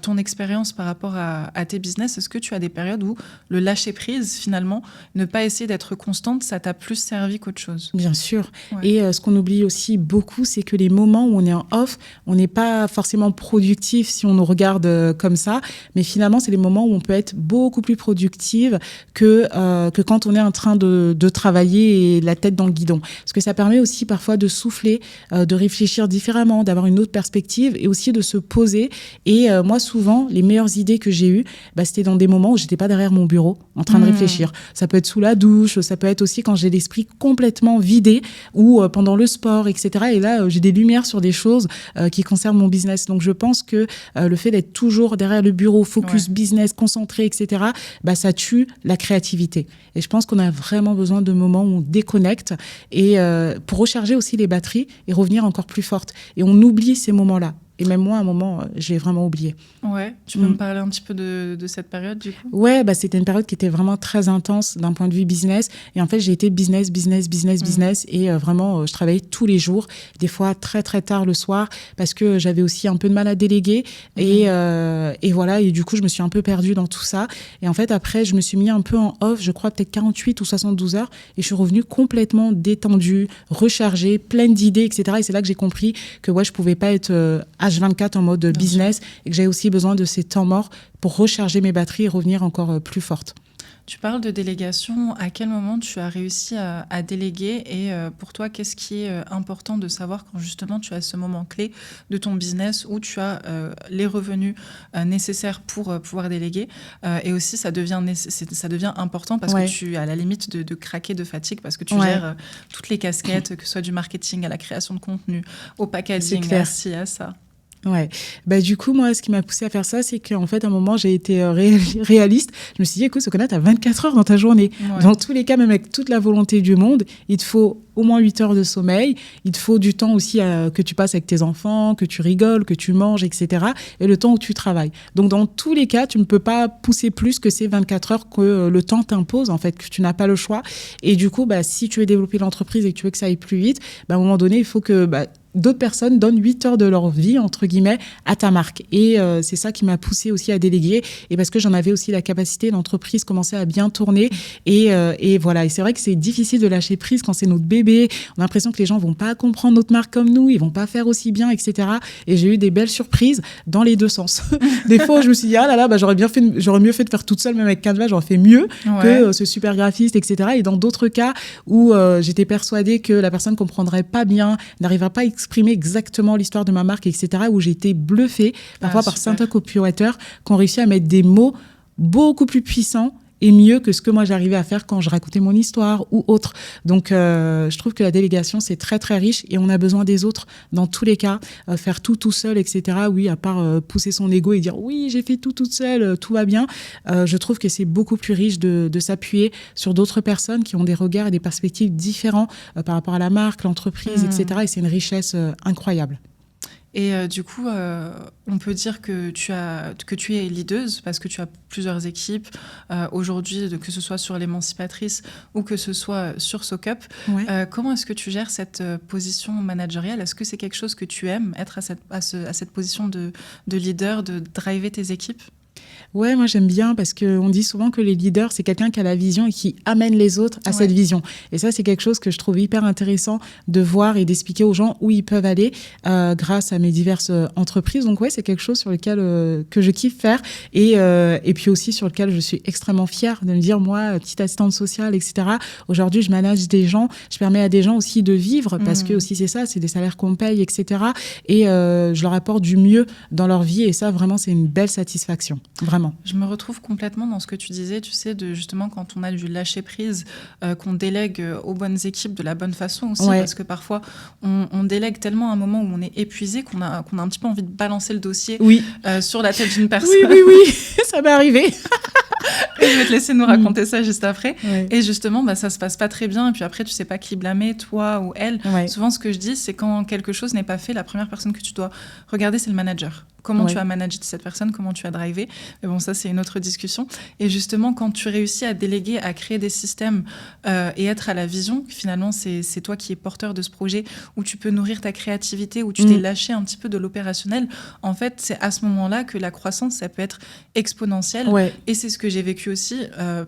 ton expérience par rapport à tes business, est-ce que tu as des périodes où le lâcher-prise, finalement, ne pas essayer d'être constante, ça t'a plus servi qu'autre chose? Bien sûr. Et ce qu'on oublie aussi beaucoup, c'est que les moments où on est en off, on n'est pas forcément productif si on nous regarde comme ça. Mais finalement, c'est les moments où on peut être beaucoup plus productive que quand on est en train de travailler et la tête dans le guidon. Parce que ça permet aussi parfois de souffler, de réfléchir différemment, d'avoir une autre perspective et aussi de se poser. Et moi, souvent, les meilleures idées que j'ai eues, c'était dans des moments où j'étais pas derrière mon bureau en train de réfléchir. Ça peut être sous la douche, ça peut être aussi quand j'ai l'esprit complètement vidé ou pendant le sport, etc. Et là, j'ai des lumières sur des choses qui concernent mon business. Donc, je pense que le fait d'être toujours derrière le bureau, focus business, concentré, etc., ça tue la créativité. Et je pense qu'on a vraiment besoin de moments où on déconnecte et pour recharger aussi les batteries et revenir encore plus forte. Et on oublie ces moments-là. Et même moi, à un moment, j'ai vraiment oublié. Ouais, tu peux me parler un petit peu de cette période, du coup? Ouais, c'était une période qui était vraiment très intense d'un point de vue business. Et en fait, j'ai été business. Et vraiment, je travaillais tous les jours, des fois très, très tard le soir, parce que j'avais aussi un peu de mal à déléguer. Et voilà, et du coup, je me suis un peu perdue dans tout ça. Et en fait, après, je me suis mis un peu en off, je crois peut-être 48 ou 72 heures. Et je suis revenue complètement détendue, rechargée, pleine d'idées, etc. Et c'est là que j'ai compris que je pouvais pas être H24 en mode business et que j'avais aussi besoin de ces temps morts pour recharger mes batteries et revenir encore plus forte. Tu parles de délégation. À quel moment tu as réussi à déléguer et pour toi, qu'est-ce qui est important de savoir quand justement tu as ce moment clé de ton business où tu as les revenus nécessaires pour pouvoir déléguer et aussi ça devient important parce que tu es à la limite de craquer de fatigue parce que tu gères toutes les casquettes, que ce soit du marketing à la création de contenu, au packaging, à ci, à ça. Ouais. Du coup, moi, ce qui m'a poussée à faire ça, c'est qu'en fait, à un moment, j'ai été réaliste. Je me suis dit, écoute, Sokona, t'as 24 heures dans ta journée. Ouais. Dans tous les cas, même avec toute la volonté du monde, il te faut au moins 8 heures de sommeil. Il te faut du temps aussi que tu passes avec tes enfants, que tu rigoles, que tu manges, etc. Et le temps où tu travailles. Donc, dans tous les cas, tu ne peux pas pousser plus que ces 24 heures que le temps t'impose, en fait, que tu n'as pas le choix. Et du coup, si tu veux développer l'entreprise et que tu veux que ça aille plus vite, à un moment donné, il faut que d'autres personnes donnent 8 heures de leur vie, entre guillemets, à ta marque. Et c'est ça qui m'a poussée aussi à déléguer. Et parce que j'en avais aussi la capacité, l'entreprise commençait à bien tourner. Et voilà. Et c'est vrai que c'est difficile de lâcher prise quand c'est notre bébé. On a l'impression que les gens vont pas comprendre notre marque comme nous, ils vont pas faire aussi bien, etc. Et j'ai eu des belles surprises dans les deux sens. Des fois, je me suis dit, j'aurais mieux fait de faire toute seule, même avec Canva, j'aurais fait mieux que ce super graphiste, etc. Et dans d'autres cas où j'étais persuadée que la personne comprendrait pas bien, n'arriverait pas à exprimer exactement l'histoire de ma marque, etc., où j'ai été bluffée parfois par certains copywriters qui ont réussi à mettre des mots beaucoup plus puissants et mieux que ce que moi j'arrivais à faire quand je racontais mon histoire ou autre. Donc je trouve que la délégation c'est très très riche et on a besoin des autres dans tous les cas. Faire tout seul, etc. Oui, à part pousser son ego et dire oui j'ai fait tout toute seule, tout va bien. Je trouve que c'est beaucoup plus riche de s'appuyer sur d'autres personnes qui ont des regards et des perspectives différents par rapport à la marque, l'entreprise, etc. Et c'est une richesse incroyable. Et du coup, on peut dire que tu es leaduse parce que tu as plusieurs équipes aujourd'hui, que ce soit sur l'Émancipatrice ou que ce soit sur SoCup. Comment est-ce que tu gères cette position managériale? Est-ce que c'est quelque chose que tu aimes, être à cette position de leader, de driver tes équipes? Ouais, moi j'aime bien parce qu'on dit souvent que les leaders, c'est quelqu'un qui a la vision et qui amène les autres à cette vision. Et ça, c'est quelque chose que je trouve hyper intéressant de voir et d'expliquer aux gens où ils peuvent aller grâce à mes diverses entreprises. Donc c'est quelque chose sur lequel que je kiffe faire et puis aussi sur lequel je suis extrêmement fière de me dire, moi, petite assistante sociale, etc. Aujourd'hui, je manage des gens, je permets à des gens aussi de vivre parce que aussi c'est ça, c'est des salaires qu'on paye, etc. Et je leur apporte du mieux dans leur vie et ça, vraiment, c'est une belle satisfaction. Vraiment. Je me retrouve complètement dans ce que tu disais, tu sais, de justement quand on a du lâcher-prise, qu'on délègue aux bonnes équipes de la bonne façon aussi, parce que parfois on délègue tellement à un moment où on est épuisé qu'on a un petit peu envie de balancer le dossier sur la tête d'une personne. Oui, ça m'est arrivé. Et je vais te laisser nous raconter ça juste après. Et justement, ça se passe pas très bien. Et puis après, tu sais pas qui blâmer, toi ou elle. Souvent, ce que je dis, c'est quand quelque chose n'est pas fait, la première personne que tu dois regarder, c'est le manager. Comment tu as managé cette personne, comment tu as drivé. Mais bon, ça, c'est une autre discussion. Et justement, quand tu réussis à déléguer, à créer des systèmes et être à la vision, finalement, c'est toi qui es porteur de ce projet, où tu peux nourrir ta créativité, où tu t'es lâché un petit peu de l'opérationnel. En fait, c'est à ce moment-là que la croissance, ça peut être exponentielle. Ouais. Et c'est ce que j'ai vécu aussi.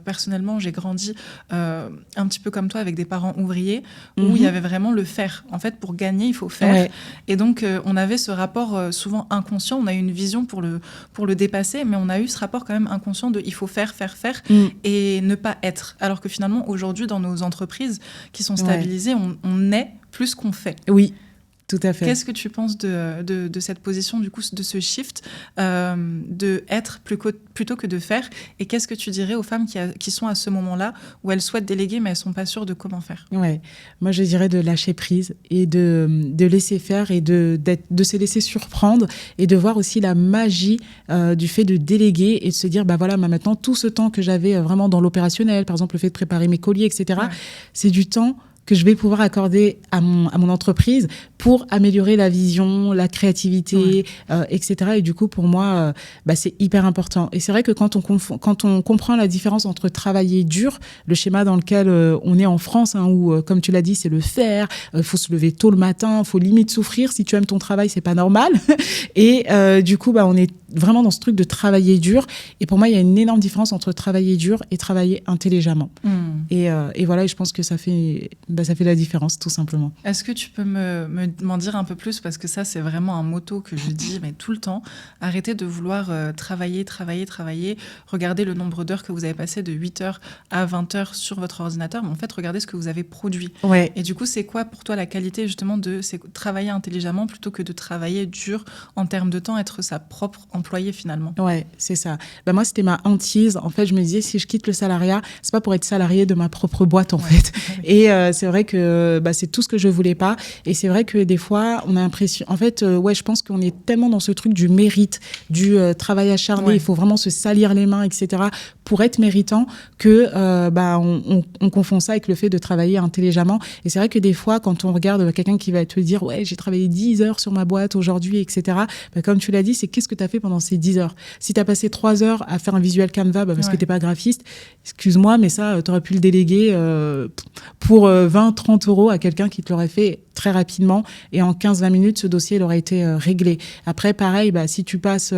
Personnellement, j'ai grandi un petit peu comme toi, avec des parents ouvriers, où il y avait vraiment le faire. En fait, pour gagner, il faut faire. Ouais. Et donc, on avait ce rapport souvent inconscient. On a eu une vision pour le dépasser, mais on a eu ce rapport quand même inconscient de il faut faire et ne pas être. Alors que finalement, aujourd'hui, dans nos entreprises qui sont stabilisées, on est plus qu'on fait. Oui. Tout à fait. Qu'est-ce que tu penses de cette position, du coup, de ce shift, de être plutôt que de faire? Et qu'est-ce que tu dirais aux femmes qui sont à ce moment-là, où elles souhaitent déléguer, mais elles ne sont pas sûres de comment faire? Ouais. Moi, je dirais de lâcher prise et de laisser faire et de se laisser surprendre et de voir aussi la magie du fait de déléguer et de se dire, bah voilà, maintenant, tout ce temps que j'avais vraiment dans l'opérationnel, par exemple, le fait de préparer mes colis, etc., c'est du temps que je vais pouvoir accorder à mon entreprise pour améliorer la vision, la créativité, etc. Et du coup, pour moi, c'est hyper important. Et c'est vrai que quand on comprend la différence entre travailler dur, le schéma dans lequel on est en France, où, comme tu l'as dit, c'est le faire, faut se lever tôt le matin, faut limite souffrir. Si tu aimes ton travail, c'est pas normal. Et du coup, on est vraiment dans ce truc de travailler dur. Et pour moi, il y a une énorme différence entre travailler dur et travailler intelligemment. Et voilà, et je pense que ça fait la différence, tout simplement. Est-ce que tu peux m'en dire un peu plus? Parce que ça, c'est vraiment un motto que je dis mais tout le temps. Arrêtez de vouloir travailler. Regardez le nombre d'heures que vous avez passé de 8h à 20h sur votre ordinateur. Mais en fait, regardez ce que vous avez produit. Ouais. Et du coup, c'est quoi pour toi la qualité justement de travailler intelligemment plutôt que de travailler dur en termes de temps, être sa propre employée finalement? Ouais, c'est ça. Moi, c'était ma hantise. En fait, je me disais, si je quitte le salariat, c'est pas pour être salariée de ma propre boîte, en fait. Et c'est vrai que c'est tout ce que je voulais pas. Et c'est vrai que des fois, on a l'impression... En fait, je pense qu'on est tellement dans ce truc du mérite, du travail acharné, il faut vraiment se salir les mains, etc., pour être méritant, que on confond ça avec le fait de travailler intelligemment. Et c'est vrai que des fois, quand on regarde quelqu'un qui va te dire « Ouais, j'ai travaillé 10 heures sur ma boîte aujourd'hui, etc. » Comme tu l'as dit, c'est qu'est-ce que tu as fait pendant ces 10 heures? Si tu as passé 3 heures à faire un visuel Canva parce que tu n'es pas graphiste, excuse-moi, mais ça, tu aurais pu le déléguer pour 20-30 euros à quelqu'un qui te l'aurait fait très rapidement, et en 15-20 minutes, ce dossier il aurait été réglé. Après, pareil, si tu passes,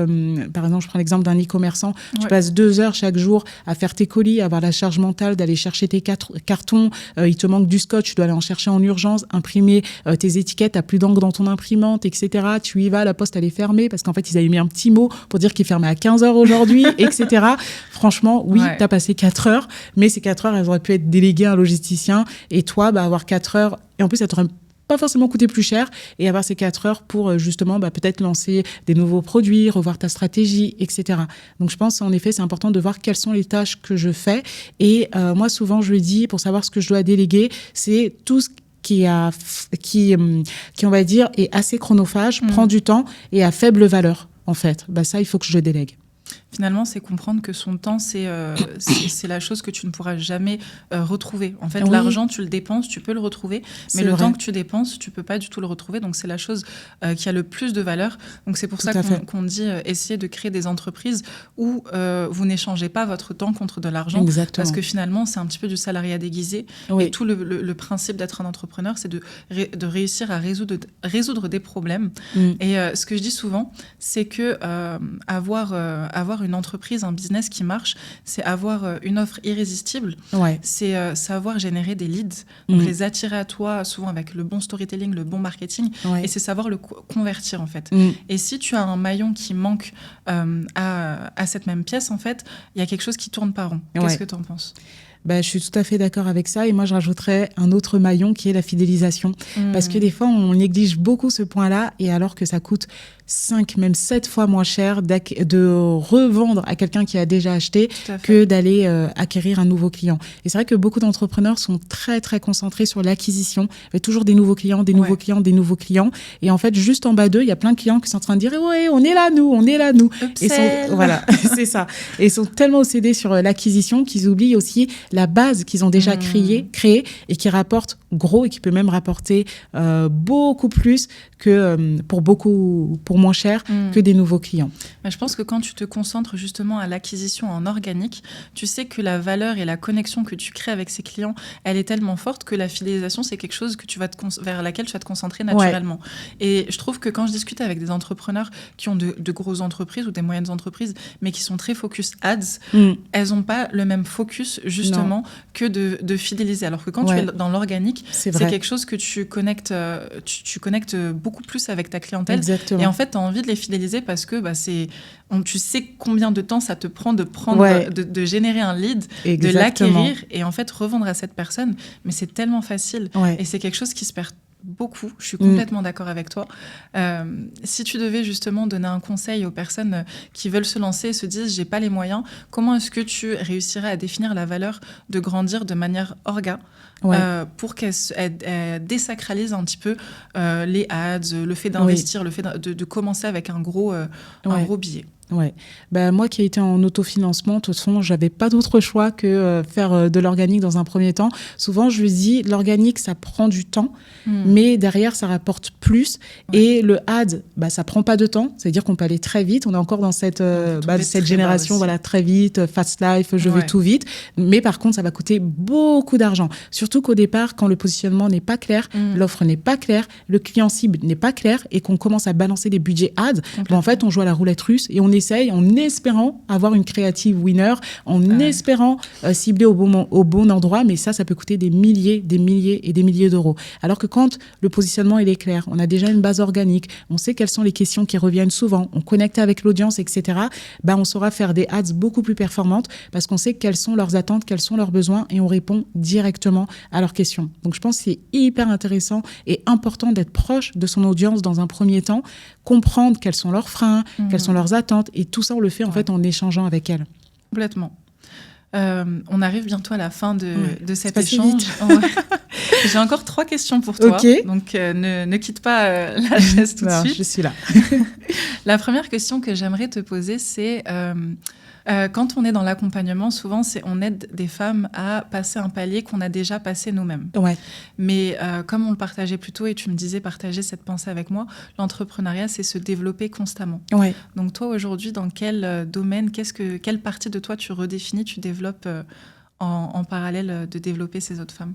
par exemple, je prends l'exemple d'un e-commerçant, tu passes 2 heures chaque jour à faire tes colis, à avoir la charge mentale d'aller chercher tes cartons, il te manque du scotch, tu dois aller en chercher en urgence, imprimer tes étiquettes, t'as plus d'encre dans ton imprimante, etc. Tu y vas, la poste elle est fermée, parce qu'en fait, ils avaient mis un petit mot pour dire qu'il fermait à 15 heures aujourd'hui, etc. Franchement, oui, t'as passé 4 heures, mais ces 4 heures, elles auraient pu être déléguées à un logisticien, et toi, avoir 4 heures, et en plus, ça t'aurait pas forcément coûter plus cher, et avoir ces 4 heures pour justement peut-être lancer des nouveaux produits, revoir ta stratégie, etc. Donc je pense en effet c'est important de voir quelles sont les tâches que je fais, et moi souvent je le dis, pour savoir ce que je dois déléguer, c'est tout ce qui on va dire est assez chronophage, prend du temps et à faible valeur en fait. Ça il faut que je le délègue. Finalement, c'est comprendre que son temps, c'est la chose que tu ne pourras jamais retrouver. En fait, l'argent, tu le dépenses, tu peux le retrouver, mais le temps que tu dépenses, tu peux pas du tout le retrouver. Donc, c'est la chose qui a le plus de valeur. Donc, c'est pour ça qu'on dit essayer de créer des entreprises où vous n'échangez pas votre temps contre de l'argent. Exactement. Parce que finalement, c'est un petit peu du salariat déguisé. Et tout le principe d'être un entrepreneur, c'est de réussir à résoudre des problèmes. Et ce que je dis souvent, c'est que avoir une entreprise, un business qui marche, c'est avoir une offre irrésistible, c'est savoir générer des leads, donc les attirer à toi, souvent avec le bon storytelling, le bon marketing, et c'est savoir le convertir en fait. Et si tu as un maillon qui manque à cette même pièce, en fait, il y a quelque chose qui tourne pas rond. Qu'est-ce que tu en penses ? Je suis tout à fait d'accord avec ça. Et moi, je rajouterais un autre maillon qui est la fidélisation. Parce que des fois, on néglige beaucoup ce point-là, et alors que ça coûte 5, même 7 fois moins cher de revendre à quelqu'un qui a déjà acheté que d'aller acquérir un nouveau client. Et c'est vrai que beaucoup d'entrepreneurs sont très, très concentrés sur l'acquisition. Il y a toujours des nouveaux clients, des nouveaux clients, des nouveaux clients. Et en fait, juste en bas d'eux, il y a plein de clients qui sont en train de dire « Ouais, on est là, nous, on est là, nous ». Et voilà, c'est ça. Et ils sont tellement obsédés sur l'acquisition qu'ils oublient aussi la base qu'ils ont déjà créée et qui rapporte gros et qui peut même rapporter beaucoup plus que pour moins cher que des nouveaux clients. Mais je pense que quand tu te concentres justement à l'acquisition en organique, tu sais que la valeur et la connexion que tu crées avec ces clients, elle est tellement forte que la fidélisation, c'est quelque chose que vers laquelle tu vas te concentrer naturellement. Et je trouve que quand je discute avec des entrepreneurs qui ont de grosses entreprises ou des moyennes entreprises, mais qui sont très focus ads, elles n'ont pas le même focus justement que de fidéliser. Alors que quand tu es dans l'organique, c'est quelque chose que tu connectes beaucoup plus avec ta clientèle. Exactement. Et en fait, tu as envie de les fidéliser parce que tu sais combien de temps ça te prend de générer un lead, de l'acquérir et en fait revendre à cette personne. Mais c'est tellement facile. Et c'est quelque chose qui se perd beaucoup. Je suis complètement d'accord avec toi. Si tu devais justement donner un conseil aux personnes qui veulent se lancer et se disent « j'ai pas les moyens », comment est-ce que tu réussirais à définir la valeur de grandir de manière orga pour qu'elle désacralise un petit peu les ads, le fait d'investir, le fait de commencer avec un gros billet? Ouais. Moi qui ai été en autofinancement, de toute façon, j'avais pas d'autre choix que faire de l'organique dans un premier temps. Souvent, je lui dis, l'organique, ça prend du temps, mais derrière, ça rapporte plus. Et le ad, ça prend pas de temps. C'est-à-dire qu'on peut aller très vite. On est encore dans cette génération, très vite, fast life, je veux tout vite. Mais par contre, ça va coûter beaucoup d'argent. Surtout qu'au départ, quand le positionnement n'est pas clair, l'offre n'est pas claire, le client cible n'est pas clair et qu'on commence à balancer des budgets ads, en fait, on joue à la roulette russe et on essaye en espérant avoir une creative winner, en espérant cibler au bon endroit, mais ça peut coûter des milliers et des milliers d'euros. Alors que quand le positionnement il est clair, on a déjà une base organique, on sait quelles sont les questions qui reviennent souvent, on connecte avec l'audience, etc., on saura faire des ads beaucoup plus performantes parce qu'on sait quelles sont leurs attentes, quels sont leurs besoins et on répond directement à leurs questions. Donc je pense que c'est hyper intéressant et important d'être proche de son audience dans un premier temps, comprendre quels sont leurs freins, quelles sont leurs attentes. Et tout ça, on le fait en fait en échangeant avec elle. Complètement. On arrive bientôt à la fin de cet échange. J'ai encore 3 questions pour toi. Donc, ne quitte pas la chaise tout de suite. Je suis là. La première question que j'aimerais te poser, c'est... quand on est dans l'accompagnement, souvent, on aide des femmes à passer un palier qu'on a déjà passé nous-mêmes. Mais comme on le partageait plus tôt et tu me disais partager cette pensée avec moi, l'entrepreneuriat, c'est se développer constamment. Donc toi, aujourd'hui, dans quel domaine, quelle partie de toi tu redéfinis, tu développes en parallèle de développer ces autres femmes?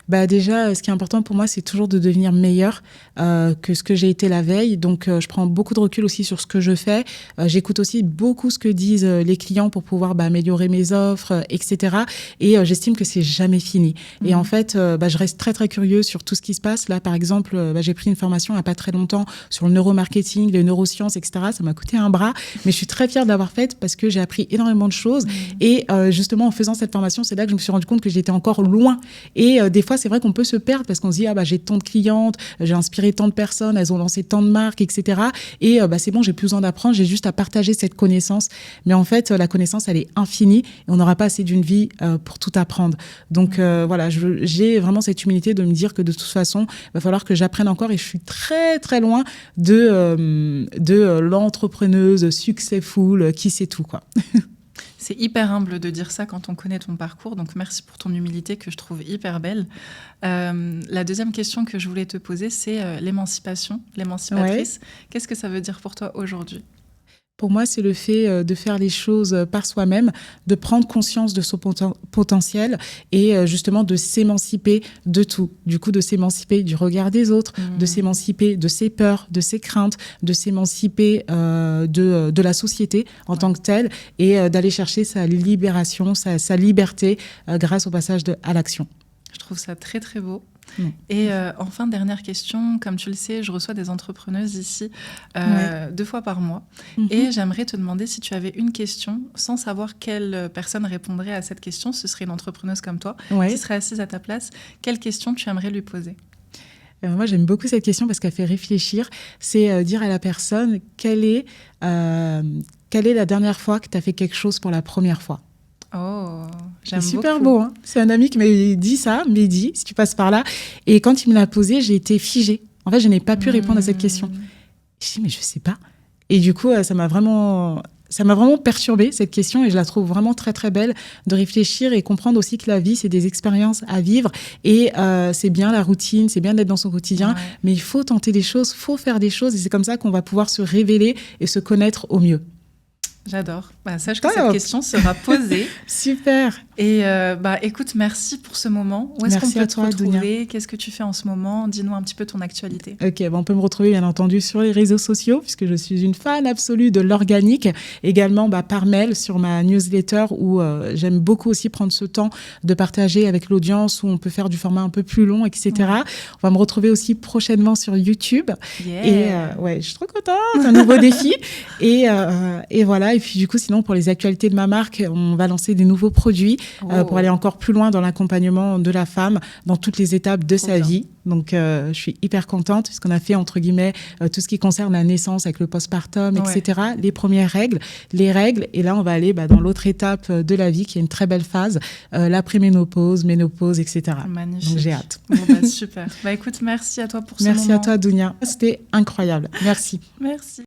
Déjà, ce qui est important pour moi, c'est toujours de devenir meilleure que ce que j'ai été la veille. Donc, je prends beaucoup de recul aussi sur ce que je fais. J'écoute aussi beaucoup ce que disent les clients pour pouvoir améliorer mes offres, etc. Et j'estime que c'est jamais fini. Et en fait, je reste très, très curieuse sur tout ce qui se passe. Là, par exemple, j'ai pris une formation il n'y a pas très longtemps sur le neuromarketing, les neurosciences, etc. Ça m'a coûté un bras, mais je suis très fière de l'avoir faite parce que j'ai appris énormément de choses. Et justement, en faisant cette formation, c'est là que je me suis rendu compte que j'étais encore loin. Et des fois, c'est vrai qu'on peut se perdre parce qu'on se dit « j'ai tant de clientes, j'ai inspiré tant de personnes, elles ont lancé tant de marques, etc. » Et c'est bon, j'ai plus besoin d'apprendre, j'ai juste à partager cette connaissance. Mais en fait, la connaissance, elle est infinie et on n'aura pas assez d'une vie pour tout apprendre. Donc j'ai vraiment cette humilité de me dire que de toute façon, il va falloir que j'apprenne encore et je suis très, très loin de l'entrepreneuse successful qui sait tout, quoi. C'est hyper humble de dire ça quand on connaît ton parcours, donc merci pour ton humilité que je trouve hyper belle. La deuxième question que je voulais te poser, c'est l'émancipatrice. Qu'est-ce que ça veut dire pour toi aujourd'hui ? Pour moi, c'est le fait de faire les choses par soi-même, de prendre conscience de son potentiel et justement de s'émanciper de tout. Du coup, de s'émanciper du regard des autres, de s'émanciper de ses peurs, de ses craintes, de s'émanciper de la société en tant que telle et d'aller chercher sa libération, sa liberté grâce au passage à l'action. Je trouve ça très, très beau. Et enfin, dernière question, comme tu le sais, je reçois des entrepreneuses ici 2 fois par mois. Et j'aimerais te demander si tu avais une question, sans savoir quelle personne répondrait à cette question, ce serait une entrepreneuse comme toi, qui serait assise à ta place. Quelle question tu aimerais lui poser ? Moi, j'aime beaucoup cette question parce qu'elle fait réfléchir. C'est dire à la personne, quelle est la dernière fois que tu as fait quelque chose pour la première fois ? Oh, j'aime beaucoup. C'est super beau, hein. C'est un ami qui m'a dit ça, Mehdi, si tu passes par là. Et quand il me l'a posé, j'ai été figée. En fait, je n'ai pas pu répondre à cette question. Je me suis dit, mais je sais pas. Et du coup, ça m'a vraiment ça m'a vraiment perturbée, cette question, et je la trouve vraiment très, très belle de réfléchir et comprendre aussi que la vie, c'est des expériences à vivre. Et c'est bien la routine, c'est bien d'être dans son quotidien, mais il faut tenter des choses, il faut faire des choses, et c'est comme ça qu'on va pouvoir se révéler et se connaître au mieux. J'adore. Sache que cette question sera posée. Super. Et écoute, merci pour ce moment. Où est-ce qu'on peut te retrouver? Qu'est-ce que tu fais en ce moment? Dis-nous un petit peu ton actualité. Ok, on peut me retrouver bien entendu sur les réseaux sociaux, puisque je suis une fan absolue de l'organique. Également par mail sur ma newsletter, où j'aime beaucoup aussi prendre ce temps de partager avec l'audience, où on peut faire du format un peu plus long, etc. Ouais. On va me retrouver aussi prochainement sur YouTube. Yeah. Et je suis trop contente, un nouveau défi. Et voilà. Et puis du coup, sinon, pour les actualités de ma marque, on va lancer des nouveaux produits pour aller encore plus loin dans l'accompagnement de la femme dans toutes les étapes de sa vie. Donc, je suis hyper contente puisqu'on a fait, entre guillemets, tout ce qui concerne la naissance avec le postpartum, etc., les premières règles, les règles. Et là, on va aller dans l'autre étape de la vie qui est une très belle phase, l'après-ménopause, ménopause, etc. Magnifique. Donc, j'ai hâte. Super. Écoute, merci à toi pour ce moment. Merci à toi, Dounia. C'était incroyable. Merci. Merci.